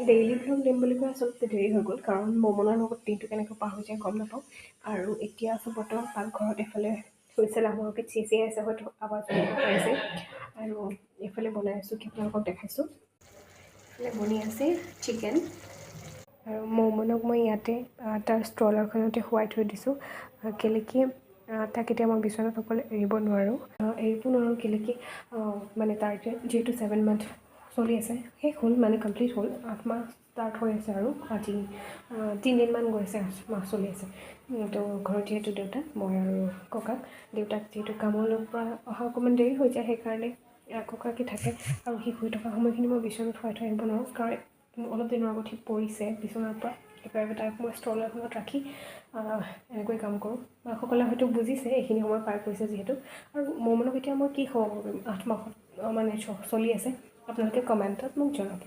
Daily vlog দিম বুলি কৈ আচলতে দেৰি হৈ গ'ল, কাৰণ মমনৰ লগত দিনটো কেনেকৈ পাৰ হৈ যায় গম নাপাওঁ। আৰু এতিয়া আছোঁ বৰ্তমান পাকঘৰত, এফালে হুইচেল আমালোকে চিঞাই আছে, হয়তো আৱাজ শুনিব পাৰিছে। আৰু এইফালে বনাই আছোঁ, কি আপোনালোকক দেখাইছোঁ। এইফালে বনি আছে চিকেন। আৰু মৌমনক মই ইয়াতে তাৰ ষ্ট্ৰলাৰখনতে শুৱাই থৈ দিছোঁ, কেলেকি তাক এতিয়া মই বিচনাত অকলে এৰিব নোৱাৰোঁ। কেলেকি মানে তাৰ যিহেতু 7 মান্থ চলি আছে, শেষ হ'ল, মানে কমপ্লিট হ'ল, 8 মাহ ষ্টাৰ্ট হৈ আছে আৰু আজি 3 দিনমান গৈছে, 8 মাহ চলি আছে। তো ঘৰত যিহেতু দেউতা, মই আৰু ককাক, দেউতাক যিহেতু কামলৈ পৰা অহা অকণমান দেৰি হৈ যায়, সেইকাৰণে ককাকে থাকে। আৰু সি শুই থকা সময়খিনি মই বিচনাত শুৱাই থৈ আহিব নোৱাৰোঁ, কাৰণ অলপ দিনৰ আগত সি পৰিছে বিচনাৰ পৰা। একেবাৰে তাক মই ষ্ট্ৰলাৰখনত ৰাখি এনেকৈ কাম কৰোঁ। মাকসকলে হয়তো বুজিছে এইখিনি সময় পাৰ কৰিছে যিহেতু। আৰু মৌমনক এতিয়া মই কি খবৰ কৰিম, 8 মাহত মানে চলি আছে, আপোনালোকে কমেণ্টত মোক জনাব।